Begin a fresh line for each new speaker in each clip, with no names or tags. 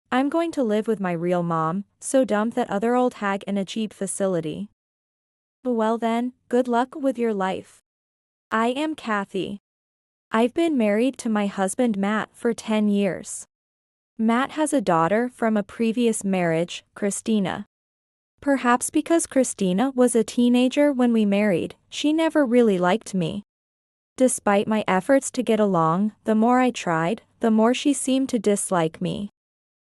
I'm going to live with my real mom, so dump that other old hag in a cheap facility. Well then, good luck with your life. I am Kathy. I've been married to my husband Matt for 10 years. Matt has a daughter from a previous marriage, Christina. Perhaps because Christina was a teenager when we married, she never really liked me. Despite my efforts to get along, the more I tried, the more she seemed to dislike me.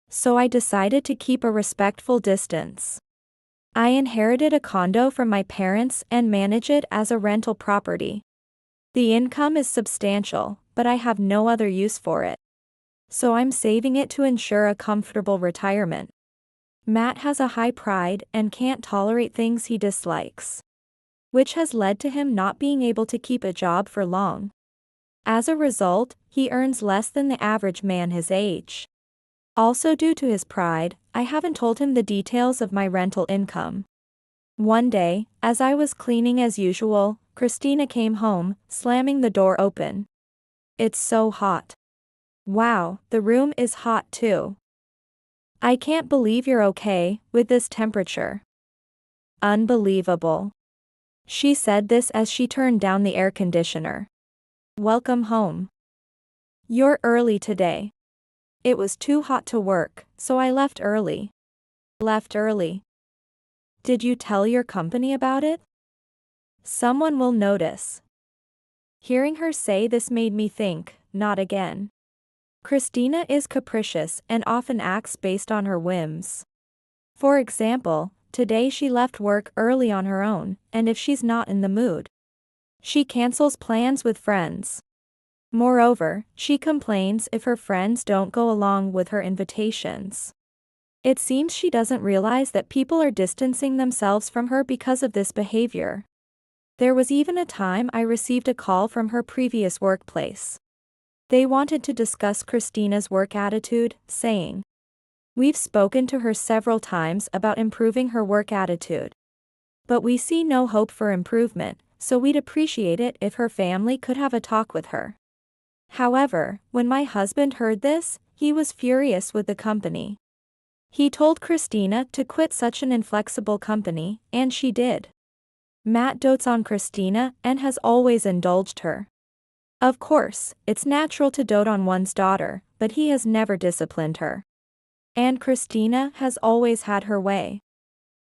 So I decided to keep a respectful distance. I inherited a condo from my parents and manage it as a rental property. The income is substantial, but I have no other use for it. So I'm saving it to ensure a comfortable retirement. Matt has a high pride and can't tolerate things he dislikes, which has led to him not being able to keep a job for long. As a result, he earns less than the average man his age. Also due to his pride, I haven't told him the details of my rental income. One day, as I was cleaning as usual, Christina came home, slamming the door open. It's so hot. Wow, the room is hot too. I can't believe you're okay with this temperature. Unbelievable. She said this as she turned down the air conditioner. Welcome home. You're early today. It was too hot to work, so I left early. Left early. Did you tell your company about it? Someone will notice. Hearing her say this made me think, not again. Christina is capricious and often acts based on her whims. For example, today she left work early on her own, and if she's not in the mood, she cancels plans with friends. Moreover, she complains if her friends don't go along with her invitations. It seems she doesn't realize that people are distancing themselves from her because of this behavior. There was even a time I received a call from her previous workplace. They wanted to discuss Christina's work attitude, saying, "We've spoken to her several times about improving her work attitude. But we see no hope for improvement, so we'd appreciate it if her family could have a talk with her." However, when my husband heard this, he was furious with the company. He told Christina to quit such an inflexible company, and she did. Matt dotes on Christina and has always indulged her. Of course, it's natural to dote on one's daughter, but he has never disciplined her. And Christina has always had her way.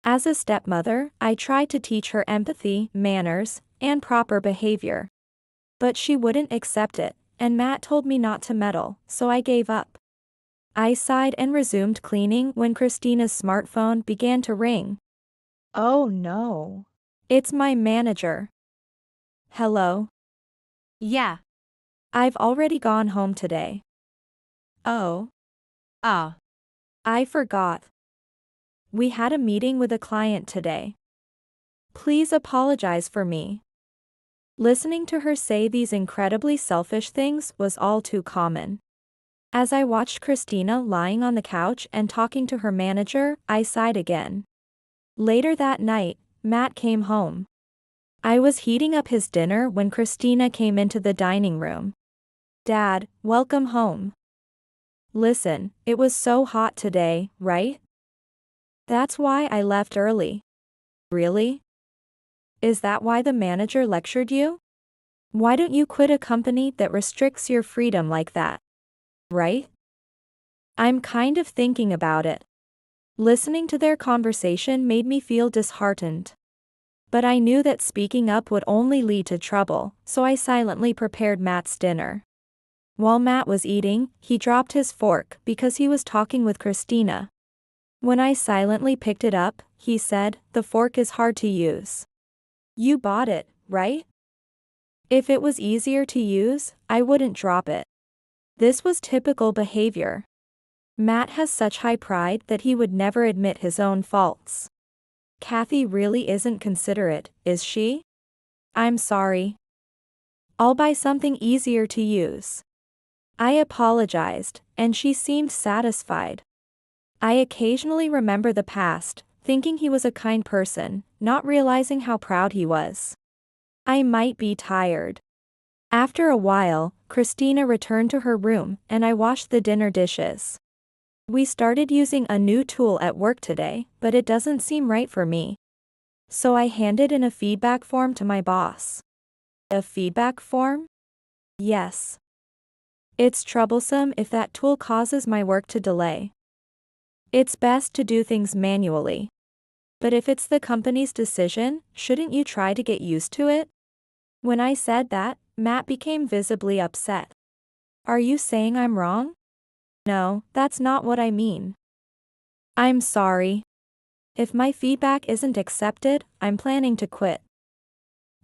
As a stepmother, I tried to teach her empathy, manners, and proper behavior. But she wouldn't accept it, and Matt told me not to meddle, so I gave up. I sighed and resumed cleaning when Christina's smartphone began to ring. Oh no. It's my manager. Hello?
Yeah.
I've already gone home today. Oh. I forgot. We had a meeting with a client today. Please apologize for me. Listening to her say these incredibly selfish things was all too common. As I watched Christina lying on the couch and talking to her manager, I sighed again. Later that night, Matt came home. I was heating up his dinner when Christina came into the dining room. Dad, welcome home. Listen, it was so hot today, right? That's why I left early. Really? Is that why the manager lectured you? Why don't you quit a company that restricts your freedom like that? Right? I'm kind of thinking about it. Listening to their conversation made me feel disheartened. But I knew that speaking up would only lead to trouble, so I silently prepared Matt's dinner. While Matt was eating, he dropped his fork because he was talking with Christina. When I silently picked it up, he said, "The fork is hard to use. You bought it, right? If it was easier to use, I wouldn't drop it." This was typical behavior. Matt has such high pride that he would never admit his own faults. Kathy really isn't considerate, is she? I'm sorry. I'll buy something easier to use. I apologized, and she seemed satisfied. I occasionally remember the past, thinking he was a kind person, not realizing how proud he was. I might be tired. After a while, Christina returned to her room and I washed the dinner dishes. We started using a new tool at work today, but it doesn't seem right for me. So I handed in a feedback form to my boss. A feedback form? Yes. It's troublesome if that tool causes my work to delay. It's best to do things manually. But if it's the company's decision, shouldn't you try to get used to it? When I said that, Matt became visibly upset. Are you saying I'm wrong? No, that's not what I mean. I'm sorry. If my feedback isn't accepted, I'm planning to quit.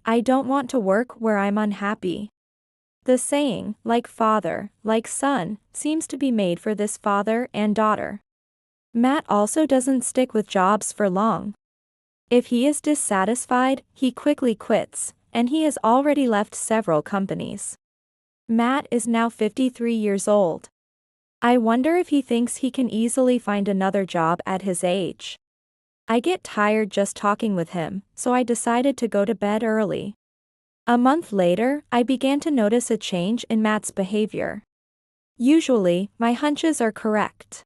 I don't want to work where I'm unhappy. The saying, like father, like son, seems to be made for this father and daughter. Matt also doesn't stick with jobs for long. If he is dissatisfied, he quickly quits, and he has already left several companies. Matt is now 53 years old. I wonder if he thinks he can easily find another job at his age. I get tired just talking with him, so I decided to go to bed early. A month later, I began to notice a change in Matt's behavior. Usually, my hunches are correct.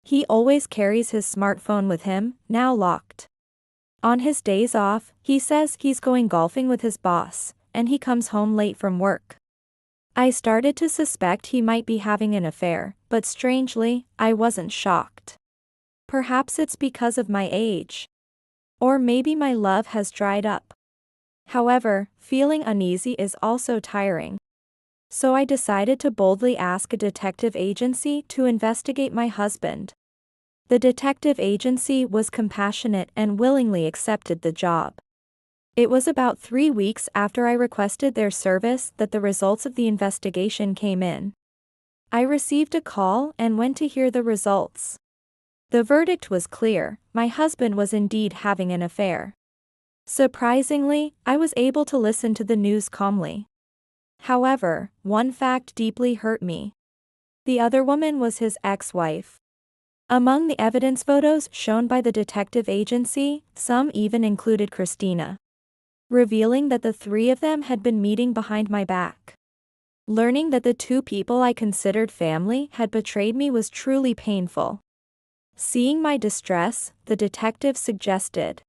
He always carries his smartphone with him, now locked. On his days off, he says he's going golfing with his boss, and he comes home late from work. I started to suspect he might be having an affair, but strangely, I wasn't shocked. Perhaps it's because of my age. Or maybe my love has dried up. However, feeling uneasy is also tiring. So I decided to boldly ask a detective agency to investigate my husband. The detective agency was compassionate and willingly accepted the job. It was about 3 weeks after I requested their service that the results of the investigation came in. I received a call and went to hear the results. The verdict was clear: my husband was indeed having an affair. Surprisingly, I was able to listen to the news calmly. However, one fact deeply hurt me. The other woman was his ex-wife. Among the evidence photos shown by the detective agency, some even included Christina, revealing that the three of them had been meeting behind my back. Learning that the two people I considered family had betrayed me was truly painful. Seeing my distress, the detective suggested,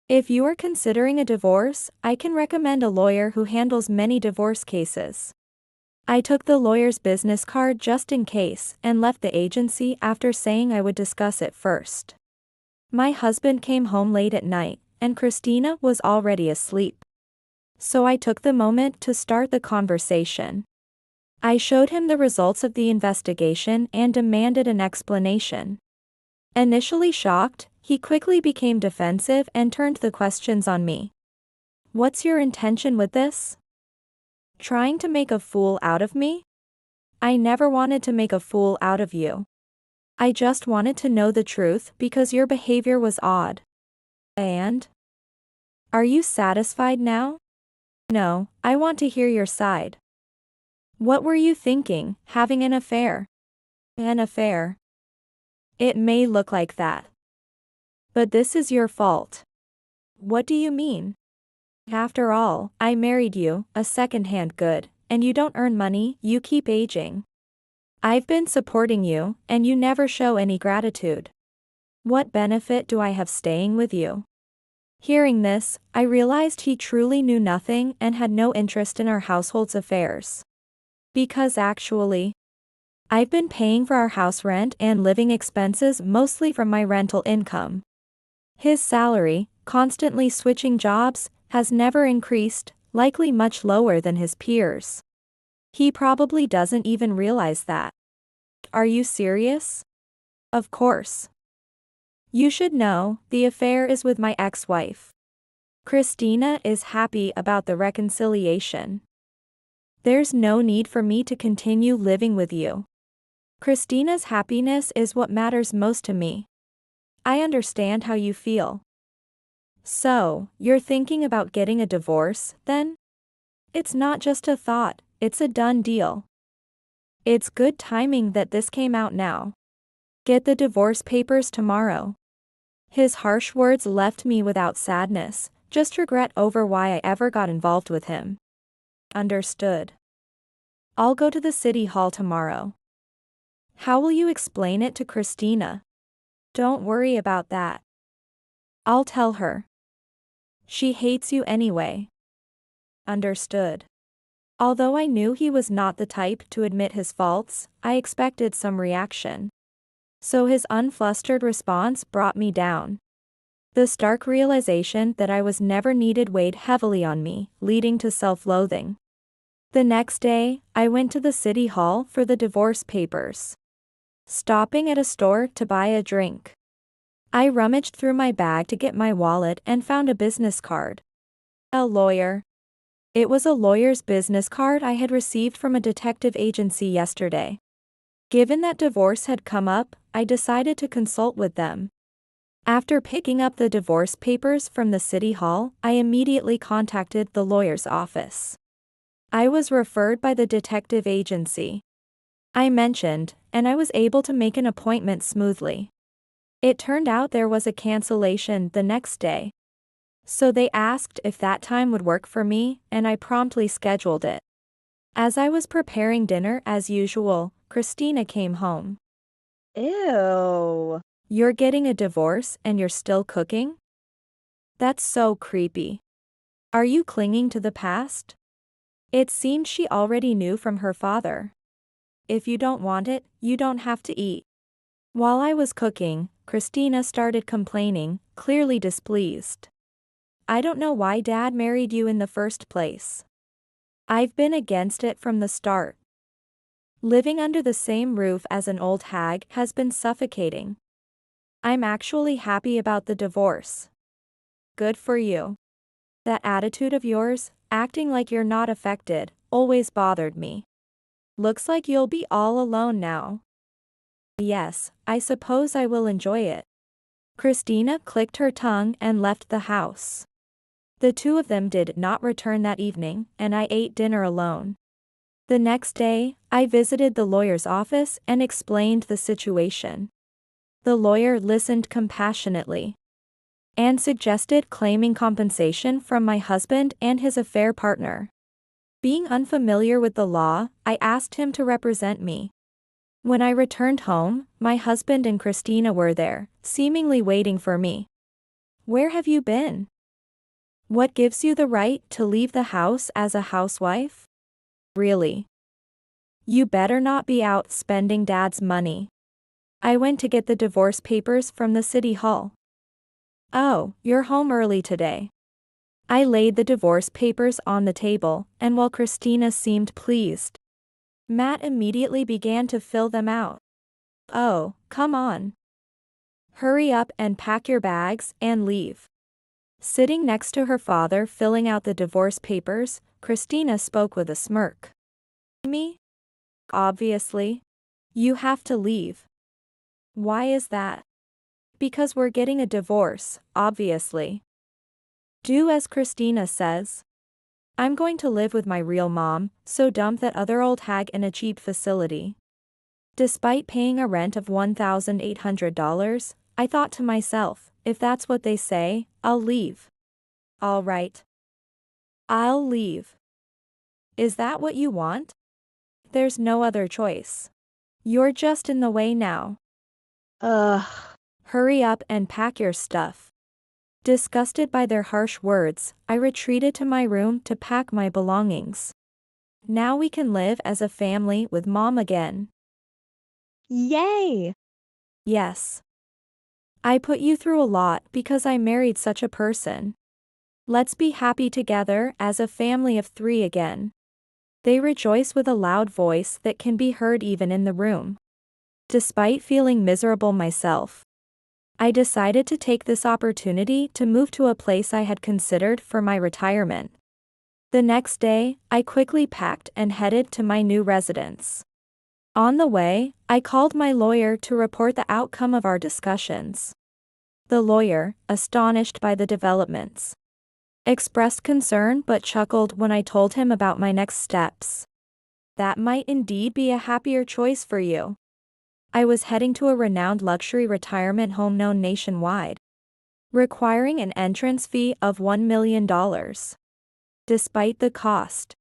"If you are considering a divorce, I can recommend a lawyer who handles many divorce cases." I took the lawyer's business card just in case and left the agency after saying I would discuss it first. My husband came home late at night, and Christina was already asleep. So I took the moment to start the conversation. I showed him the results of the investigation and demanded an explanation. Initially shocked, he quickly became defensive and turned the questions on me. "What's your intention with this? Trying to make a fool out of me?" "I never wanted to make a fool out of you. I just wanted to know the truth because your behavior was odd." "And? Are you satisfied now?" "No, I want to hear your side." "What were you thinking, having an affair?" "An affair? It may look like that. But this is your fault." "What do you mean?" "After all, I married you, a second-hand good, and you don't earn money, you keep aging. I've been supporting you, and you never show any gratitude. What benefit do I have staying with you?" Hearing this, I realized he truly knew nothing and had no interest in our household's affairs. Because actually, I've been paying for our house rent and living expenses mostly from my rental income. His salary, constantly switching jobs, has never increased, likely much lower than his peers. He probably doesn't even realize that. "Are you serious?" "Of course. You should know, the affair is with my ex-wife. Christina is happy about the reconciliation. There's no need for me to continue living with you. Christina's happiness is what matters most to me. I understand how you feel." "So, you're thinking about getting a divorce, then?" "It's not just a thought, it's a done deal. It's good timing that this came out now. Get the divorce papers tomorrow." His harsh words left me without sadness, just regret over why I ever got involved with him. "Understood. I'll go to the city hall tomorrow." How will you explain it to Christina? Don't worry about that. I'll tell her. She hates you anyway. Understood. Although I knew he was not the type to admit his faults, I expected some reaction. So his unflustered response brought me down. The stark realization that I was never needed weighed heavily on me, leading to self-loathing. The next day, I went to the city hall for the divorce papers. Stopping at a store to buy a drink. I rummaged through my bag to get my wallet and found a business card. A lawyer. It was a lawyer's business card I had received from a detective agency yesterday. Given that divorce had come up, I decided to consult with them. After picking up the divorce papers from the city hall, I immediately contacted the lawyer's office. I was referred by the detective agency. I mentioned, and I was able to make an appointment smoothly. It turned out there was a cancellation the next day. So they asked if that time would work for me, and I promptly scheduled it. As I was preparing dinner as usual, Christina came home.
Ew.
You're getting a divorce and you're still cooking? That's so creepy. Are you clinging to the past? It seemed she already knew from her father. If you don't want it, you don't have to eat. While I was cooking, Christina started complaining, clearly displeased. I don't know why Dad married you in the first place. I've been against it from the start. Living under the same roof as an old hag has been suffocating. I'm actually happy about the divorce. Good for you. That attitude of yours, acting like you're not affected, always bothered me. Looks like you'll be all alone now. Yes, I suppose I will enjoy it. Christina clicked her tongue and left the house. The two of them did not return that evening, and I ate dinner alone. The next day, I visited the lawyer's office and explained the situation. The lawyer listened compassionately and suggested claiming compensation from my husband and his affair partner. Being unfamiliar with the law, I asked him to represent me. When I returned home, my husband and Christina were there, seemingly waiting for me. Where have you been? What gives you the right to leave the house as a housewife? Really? You better not be out spending Dad's money. I went to get the divorce papers from the city hall. Oh, you're home early today. I laid the divorce papers on the table, and while Christina seemed pleased, Matt immediately began to fill them out. Oh, come on. Hurry up and pack your bags and leave. Sitting next to her father filling out the divorce papers, Christina spoke with a smirk. Me? Obviously. You have to leave. Why is that? Because we're getting a divorce, obviously. Do as Christina says. I'm going to live with my real mom, so dump that other old hag in a cheap facility. Despite paying a rent of $1,800, I thought to myself, if that's what they say, I'll leave. All right. I'll leave. Is that what you want? There's no other choice. You're just in the way now.
Ugh.
Hurry up and pack your stuff. Disgusted by their harsh words, I retreated to my room to pack my belongings. Now we can live as a family with Mom again.
Yay!
Yes. I put you through a lot because I married such a person. Let's be happy together as a family of 3 again. They rejoice with a loud voice that can be heard even in the room. Despite feeling miserable myself, I decided to take this opportunity to move to a place I had considered for my retirement. The next day, I quickly packed and headed to my new residence. On the way, I called my lawyer to report the outcome of our discussions. The lawyer, astonished by the developments, expressed concern but chuckled when I told him about my next steps. That might indeed be a happier choice for you. I was heading to a renowned luxury retirement home known nationwide, requiring an entrance fee of $1 million. Despite the cost,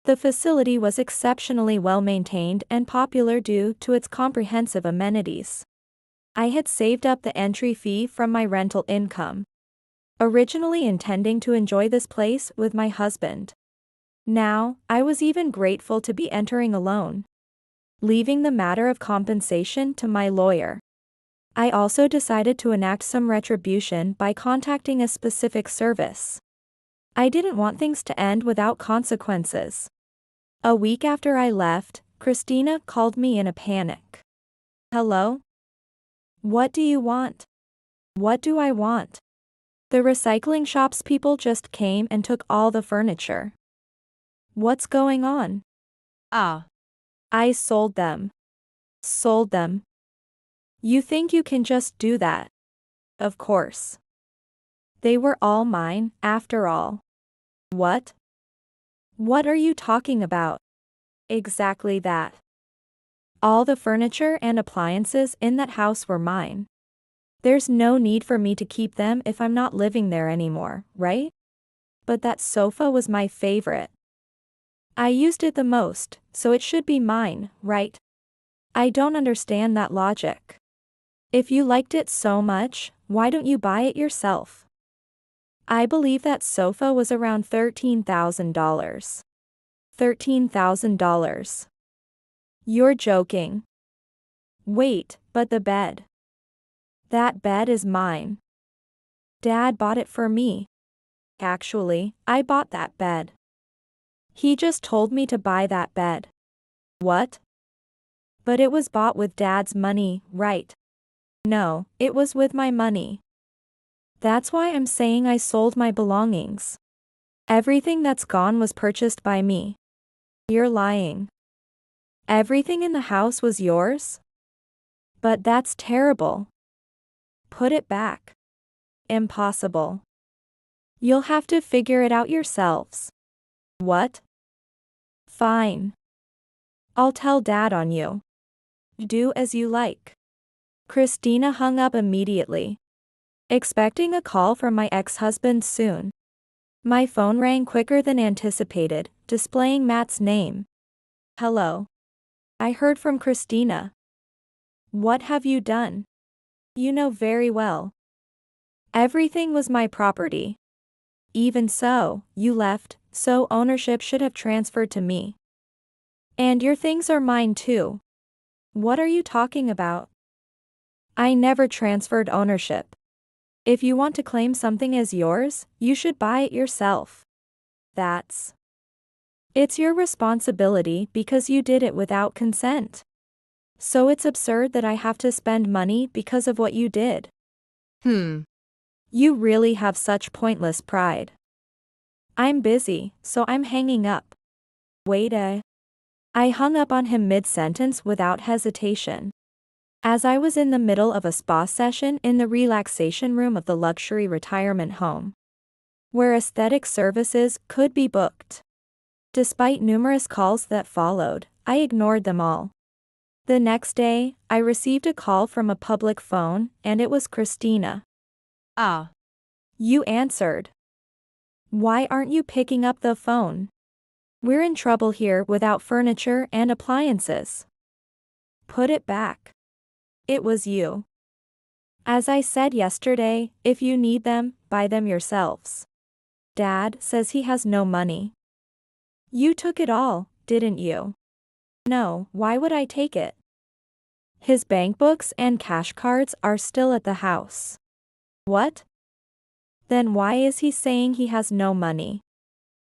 The facility was exceptionally well maintained and popular due to its comprehensive amenities. I had saved up the entry fee from my rental income, originally intending to enjoy this place with my husband. Now, I was even grateful to be entering alone, leaving the matter of compensation to my lawyer. I also decided to enact some retribution by contacting a specific service. I didn't want things to end without consequences. A week after I left, Christina called me in a panic. Hello? What do you want? What do I want? The recycling shop's people just came and took all the furniture. What's going on? I sold them. Sold them. You think you can just do that? Of course. They were all mine, after all. What? What are you talking about? Exactly that. All the furniture and appliances in that house were mine. There's no need for me to keep them if I'm not living there anymore, right? But that sofa was my favorite. I used it the most, so it should be mine, right? I don't understand that logic. If you liked it so much, why don't you buy it yourself? I believe that sofa was around $13,000. $13,000. You're joking. Wait, but the bed. That bed is mine. Dad bought it for me. Actually, I bought that bed. He just told me to buy that bed. What? But it was bought with Dad's money, right? No, it was with my money. That's why I'm saying I sold my belongings. Everything that's gone was purchased by me. You're lying. Everything in the house was yours? But that's terrible. Put it back. Impossible. You'll have to figure it out yourselves. What? Fine. I'll tell Dad on you. Do as you like. Christina hung up immediately, expecting a call from my ex-husband soon. My phone rang quicker than anticipated, displaying Matt's name. Hello. I heard from Christina. What have you done? You know very well. Everything was my property. Even so, you left, so ownership should have transferred to me. And your things are mine too. What are you talking about? I never transferred ownership. If you want to claim something as yours, you should buy it yourself. It's your responsibility because you did it without consent. So it's absurd that I have to spend money because of what you did. You really have such pointless pride. I'm busy, so I'm hanging up. Wait I hung up on him mid-sentence without hesitation. As I was in the middle of a spa session in the relaxation room of the luxury retirement home, where aesthetic services could be booked. Despite numerous calls that followed, I ignored them all. The next day, I received a call from a public phone, and it was Christina. You answered. Why aren't you picking up the phone? We're in trouble here without furniture and appliances. Put it back. It was you. As I said yesterday, if you need them, buy them yourselves. Dad says he has no money. You took it all, didn't you? No, why would I take it? His bank books and cash cards are still at the house. What? Then why is he saying he has no money?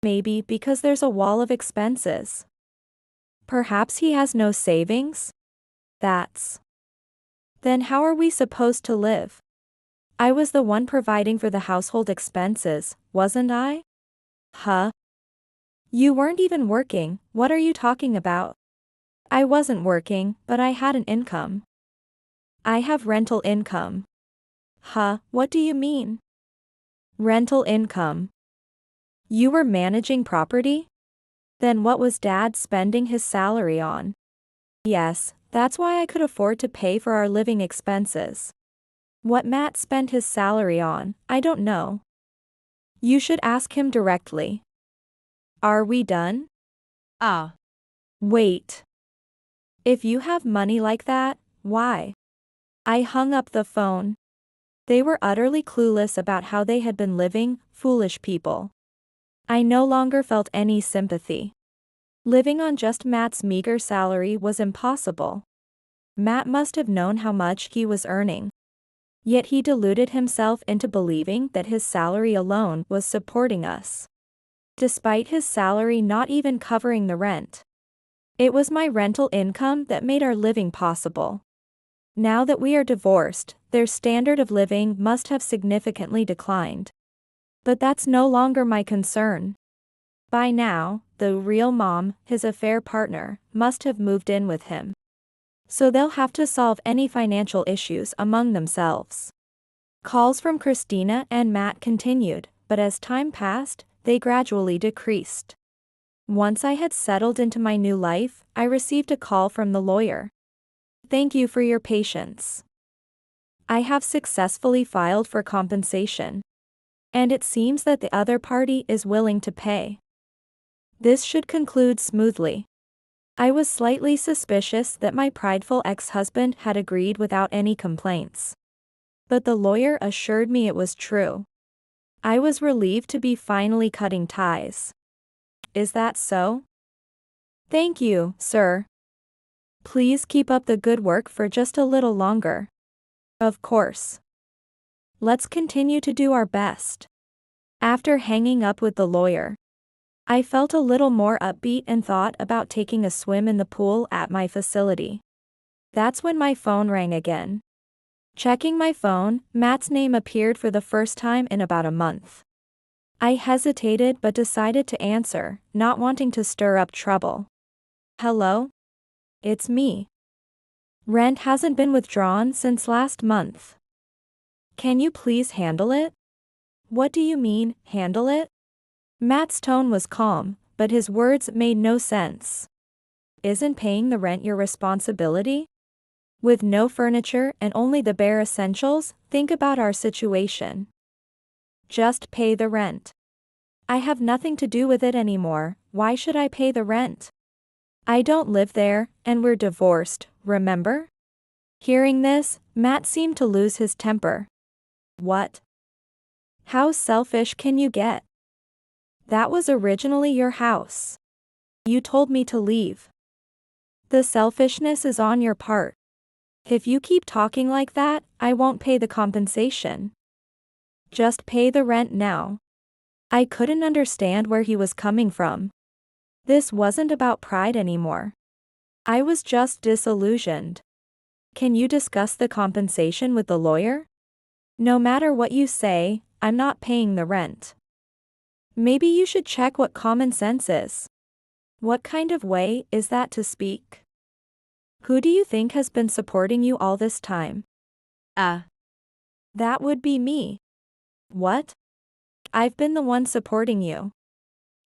Maybe because there's a wall of expenses. Perhaps he has no savings? Then how are we supposed to live? I was the one providing for the household expenses, wasn't I? You weren't even working, what are you talking about? I wasn't working, but I had an income. I have rental income. What do you mean? Rental income. You were managing property? Then what was Dad spending his salary on? Yes, that's why I could afford to pay for our living expenses. What Matt spent his salary on, I don't know. You should ask him directly. Are we done?
Ah.
Wait. If you have money like that, why? I hung up the phone. They were utterly clueless about how they had been living, foolish people. I no longer felt any sympathy. Living on just Matt's meager salary was impossible. Matt must have known how much he was earning. Yet he deluded himself into believing that his salary alone was supporting us. Despite his salary not even covering the rent. It was my rental income that made our living possible. Now that we are divorced, their standard of living must have significantly declined. But that's no longer my concern. By now, the real mom, his affair partner, must have moved in with him. So they'll have to solve any financial issues among themselves. Calls from Christina and Matt continued, but as time passed, they gradually decreased. Once I had settled into my new life, I received a call from the lawyer. Thank you for your patience. I have successfully filed for compensation. And it seems that the other party is willing to pay. This should conclude smoothly. I was slightly suspicious that my prideful ex-husband had agreed without any complaints. But the lawyer assured me it was true. I was relieved to be finally cutting ties. Is that so? Thank you, sir. Please keep up the good work for just a little longer. Of course. Let's continue to do our best. After hanging up with the lawyer, I felt a little more upbeat and thought about taking a swim in the pool at my facility. That's when my phone rang again. Checking my phone, Matt's name appeared for the first time in about a month. I hesitated but decided to answer, not wanting to stir up trouble. Hello? It's me. Rent hasn't been withdrawn since last month. Can you please handle it? What do you mean, handle it? Matt's tone was calm, but his words made no sense. Isn't paying the rent your responsibility? With no furniture and only the bare essentials, think about our situation. Just pay the rent. I have nothing to do with it anymore, why should I pay the rent? I don't live there, and we're divorced, remember? Hearing this, Matt seemed to lose his temper. What? How selfish can you get? That was originally your house. You told me to leave. The selfishness is on your part. If you keep talking like that, I won't pay the compensation. Just pay the rent now. I couldn't understand where he was coming from. This wasn't about pride anymore. I was just disillusioned. Can you discuss the compensation with the lawyer? No matter what you say, I'm not paying the rent. Maybe you should check what common sense is. What kind of way is that to speak? Who do you think has been supporting you all this time? That would be me. What? I've been the one supporting you.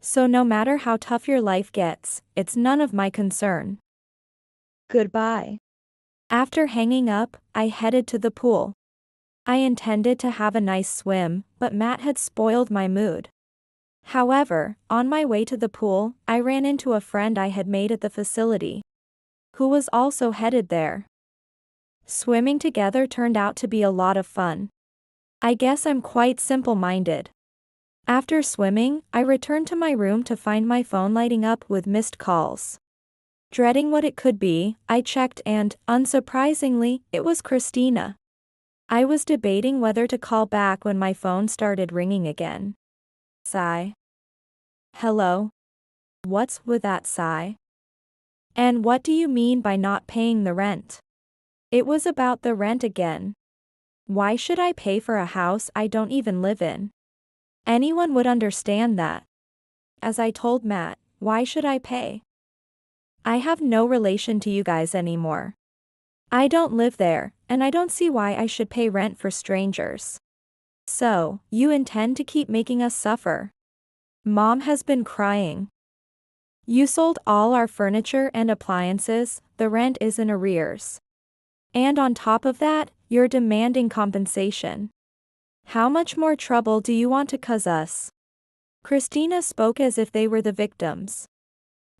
So no matter how tough your life gets, it's none of my concern. Goodbye. After hanging up, I headed to the pool. I intended to have a nice swim, but Matt had spoiled my mood. However, on my way to the pool, I ran into a friend I had made at the facility, who was also headed there. Swimming together turned out to be a lot of fun. I guess I'm quite simple-minded. After swimming, I returned to my room to find my phone lighting up with missed calls. Dreading what it could be, I checked and, unsurprisingly, it was Christina. I was debating whether to call back when my phone started ringing again. Sigh. Hello? What's with that sigh? And what do you mean by not paying the rent? It was about the rent again. Why should I pay for a house I don't even live in? Anyone would understand that. As I told Matt, why should I pay? I have no relation to you guys anymore. I don't live there, and I don't see why I should pay rent for strangers. So, you intend to keep making us suffer? Mom has been crying. You sold all our furniture and appliances, the rent is in arrears. And on top of that, you're demanding compensation. How much more trouble do you want to cause us? Christina spoke as if they were the victims.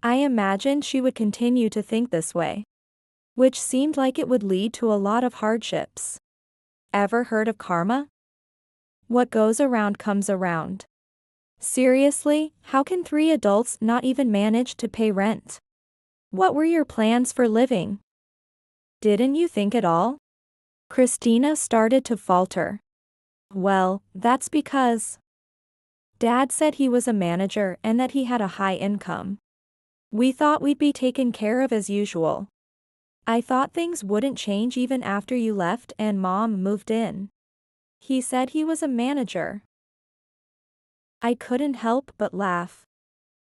I imagined she would continue to think this way, which seemed like it would lead to a lot of hardships. Ever heard of karma? What goes around comes around. Seriously, how can 3 adults not even manage to pay rent? What were your plans for living? Didn't you think at all? Christina started to falter. Well, that's because Dad said he was a manager and that he had a high income. We thought we'd be taken care of as usual. I thought things wouldn't change even after you left and Mom moved in. He said he was a manager. I couldn't help but laugh.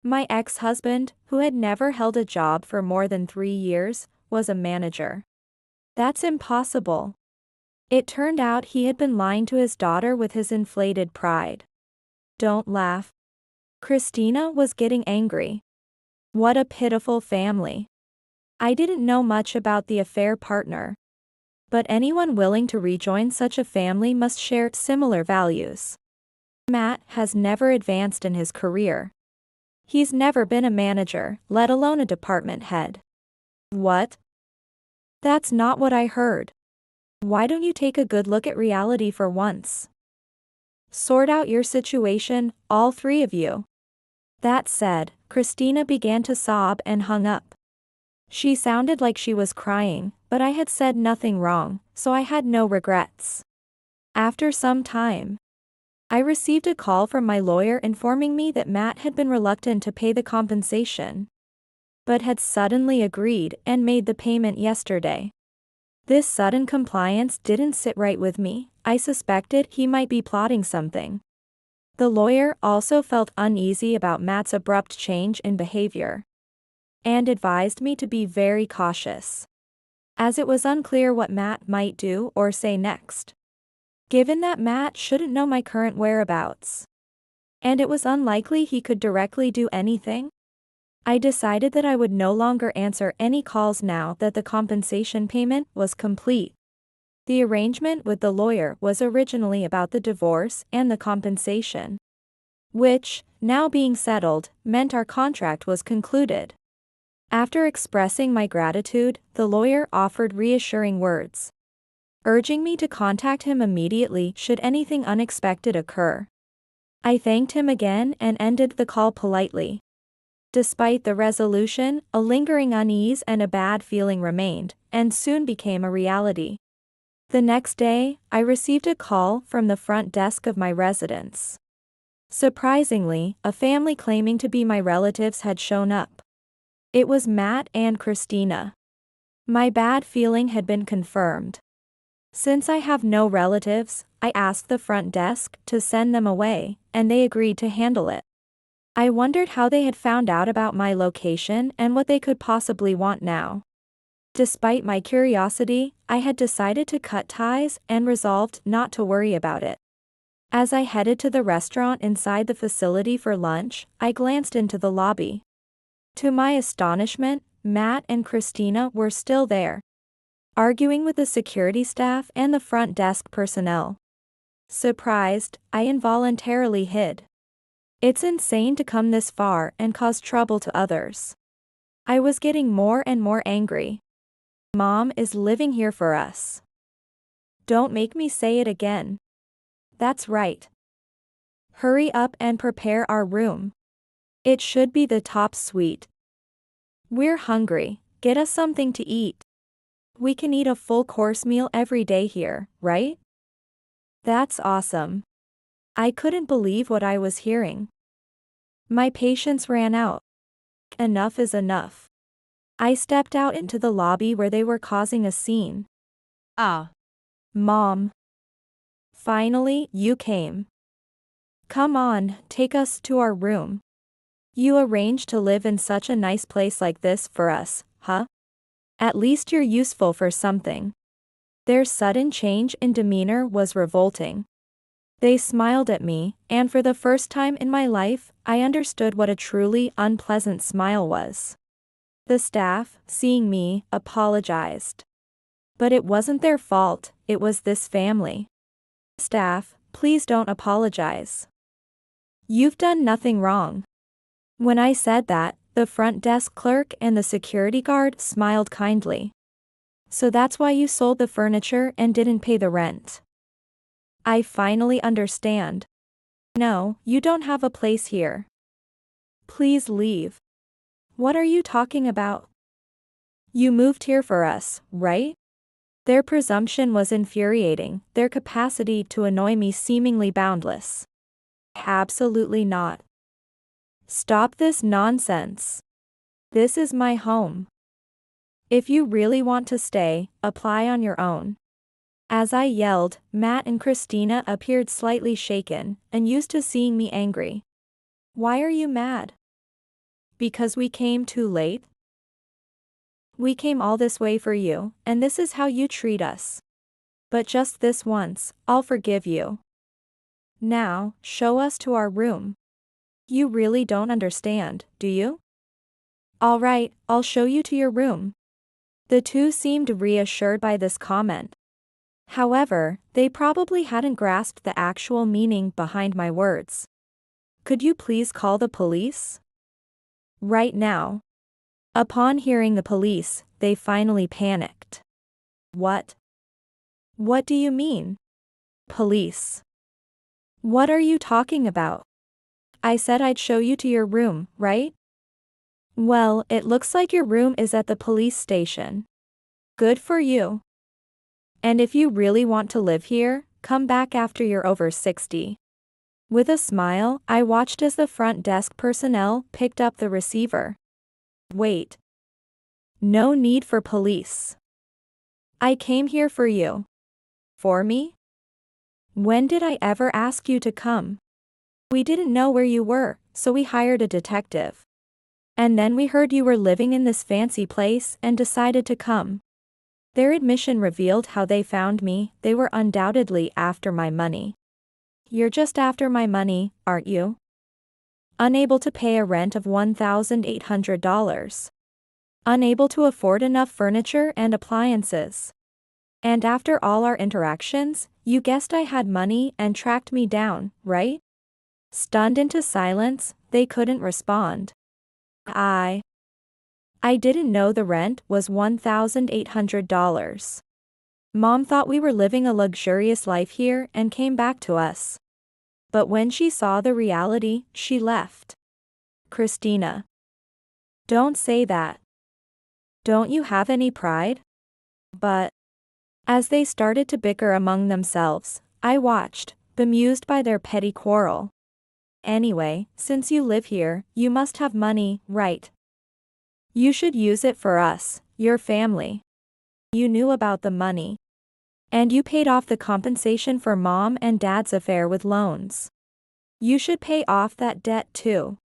My ex-husband, who had never held a job for more than 3 years, was a manager. That's impossible. It turned out he had been lying to his daughter with his inflated pride. Don't laugh. Christina was getting angry. What a pitiful family. I didn't know much about the affair partner. But anyone willing to rejoin such a family must share similar values. Matt has never advanced in his career. He's never been a manager, let alone a department head. What? That's not what I heard. Why don't you take a good look at reality for once? Sort out your situation, all 3 of you. That said, Christina began to sob and hung up. She sounded like she was crying, but I had said nothing wrong, so I had no regrets. After some time, I received a call from my lawyer informing me that Matt had been reluctant to pay the compensation, but had suddenly agreed and made the payment yesterday. This sudden compliance didn't sit right with me. I suspected he might be plotting something. The lawyer also felt uneasy about Matt's abrupt change in behavior, and advised me to be very cautious, as it was unclear what Matt might do or say next. Given that Matt shouldn't know my current whereabouts, and it was unlikely he could directly do anything, I decided that I would no longer answer any calls now that the compensation payment was complete. The arrangement with the lawyer was originally about the divorce and the compensation, which, now being settled, meant our contract was concluded. After expressing my gratitude, the lawyer offered reassuring words, urging me to contact him immediately should anything unexpected occur. I thanked him again and ended the call politely. Despite the resolution, a lingering unease and a bad feeling remained, and soon became a reality. The next day, I received a call from the front desk of my residence. Surprisingly, a family claiming to be my relatives had shown up. It was Matt and Christina. My bad feeling had been confirmed. Since I have no relatives, I asked the front desk to send them away, and they agreed to handle it. I wondered how they had found out about my location and what they could possibly want now. Despite my curiosity, I had decided to cut ties and resolved not to worry about it. As I headed to the restaurant inside the facility for lunch, I glanced into the lobby. To my astonishment, Matt and Christina were still there, arguing with the security staff and the front desk personnel. Surprised, I involuntarily hid. It's insane to come this far and cause trouble to others. I was getting more and more angry. Mom is living here for us. Don't make me say it again. That's right. Hurry up and prepare our room. It should be the top suite. We're hungry, get us something to eat. We can eat a full course meal every day here, right? That's awesome. I couldn't believe what I was hearing. My patience ran out. Enough is enough. I stepped out into the lobby where they were causing a scene. Mom. Finally, you came. Come on, take us to our room. You arranged to live in such a nice place like this for us, huh? At least you're useful for something. Their sudden change in demeanor was revolting. They smiled at me, and for the first time in my life, I understood what a truly unpleasant smile was. The staff, seeing me, apologized. But it wasn't their fault, it was this family. Staff, please don't apologize. You've done nothing wrong. When I said that, The front desk clerk and the security guard smiled kindly. So that's why you sold the furniture and didn't pay the rent. I finally understand. No, you don't have a place here. Please leave. What are you talking about? You moved here for us, right? Their presumption was infuriating, their capacity to annoy me seemingly boundless. Absolutely not. Stop this nonsense. This is my home. If you really want to stay, apply on your own. As I yelled, Matt and Christina appeared slightly shaken and used to seeing me angry. Why are you mad? Because we came too late? We came all this way for you, and this is how you treat us. But just this once, I'll forgive you. Now, show us to our room. You really don't understand, do you? All right, I'll show you to your room. The two seemed reassured by this comment. However, they probably hadn't grasped the actual meaning behind my words. Could you please call the police? Right now. Upon hearing the police, they finally panicked. What? What do you mean? Police. What are you talking about? I said I'd show you to your room, right? Well, it looks like your room is at the police station. Good for you. And if you really want to live here, come back after you're over 60. With a smile, I watched as the front desk personnel picked up the receiver. Wait. No need for police. I came here for you. For me? When did I ever ask you to come? We didn't know where you were, so we hired a detective. And then we heard you were living in this fancy place and decided to come. Their admission revealed how they found me. They were undoubtedly after my money. You're just after my money, aren't you? Unable to pay a rent of $1,800. Unable to afford enough furniture and appliances. And after all our interactions, you guessed I had money and tracked me down, right? Stunned into silence, they couldn't respond. I didn't know the rent was $1,800. Mom thought we were living a luxurious life here and came back to us. But when she saw the reality, she left. Christina. Don't say that. Don't you have any pride? But as they started to bicker among themselves, I watched, bemused by their petty quarrel. Anyway, since you live here, you must have money, right? You should use it for us, your family. You knew about the money. And you paid off the compensation for Mom and Dad's affair with loans. You should pay off that debt too.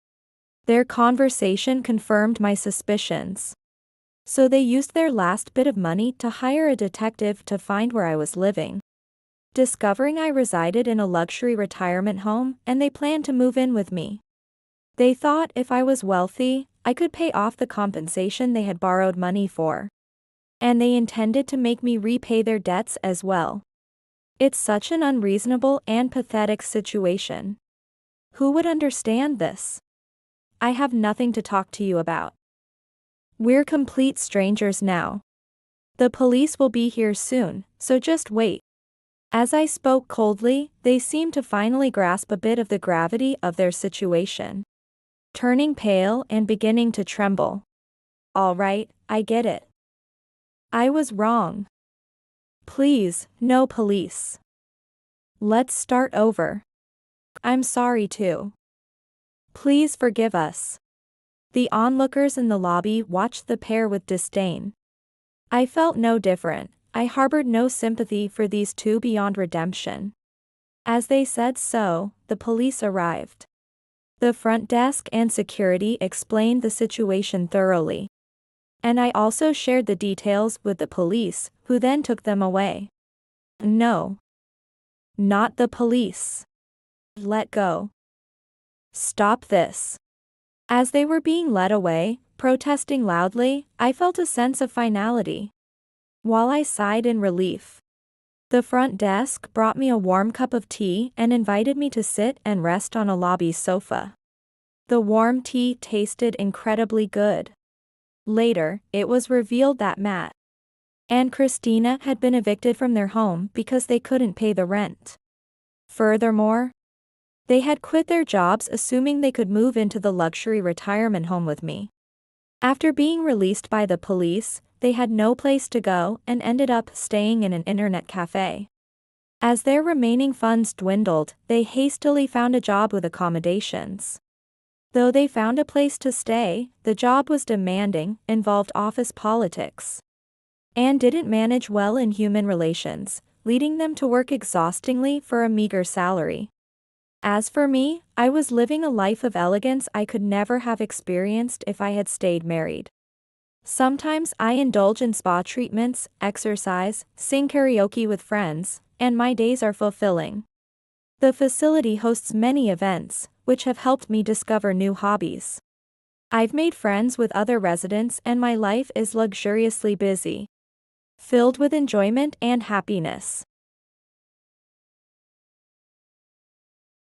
Their conversation confirmed my suspicions. So they used their last bit of money to hire a detective to find where I was living. Discovering I resided in a luxury retirement home, and they planned to move in with me. They thought if I was wealthy, I could pay off the compensation they had borrowed money for. And they intended to make me repay their debts as well. It's such an unreasonable and pathetic situation. Who would understand this? I have nothing to talk to you about. We're complete strangers now. The police will be here soon, so just wait. As I spoke coldly, they seemed to finally grasp a bit of the gravity of their situation. Turning pale and beginning to tremble. All right, I get it. I was wrong. Please, no police. Let's start over. I'm sorry too. Please forgive us. The onlookers in the lobby watched the pair with disdain. I felt no different. I harbored no sympathy for these two beyond redemption. As they said so, the police arrived. The front desk and security explained the situation thoroughly. And I also shared the details with the police, who then took them away. No. Not the police. Let go. Stop this. As they were being led away, protesting loudly, I felt a sense of finality. While I sighed in relief. The front desk brought me a warm cup of tea and invited me to sit and rest on a lobby sofa. The warm tea tasted incredibly good. Later, it was revealed that Matt and Christina had been evicted from their home because they couldn't pay the rent. Furthermore, they had quit their jobs assuming they could move into the luxury retirement home with me. After being released by the police, they had no place to go and ended up staying in an internet cafe. As their remaining funds dwindled, they hastily found a job with accommodations. Though they found a place to stay, the job was demanding, involved office politics, and didn't manage well in human relations, leading them to work exhaustingly for a meager salary. As for me, I was living a life of elegance I could never have experienced if I had stayed married. Sometimes I indulge in spa treatments, exercise, sing karaoke with friends, and my days are fulfilling. The facility hosts many events, which have helped me discover new hobbies. I've made friends with other residents and my life is luxuriously busy, filled with enjoyment and happiness.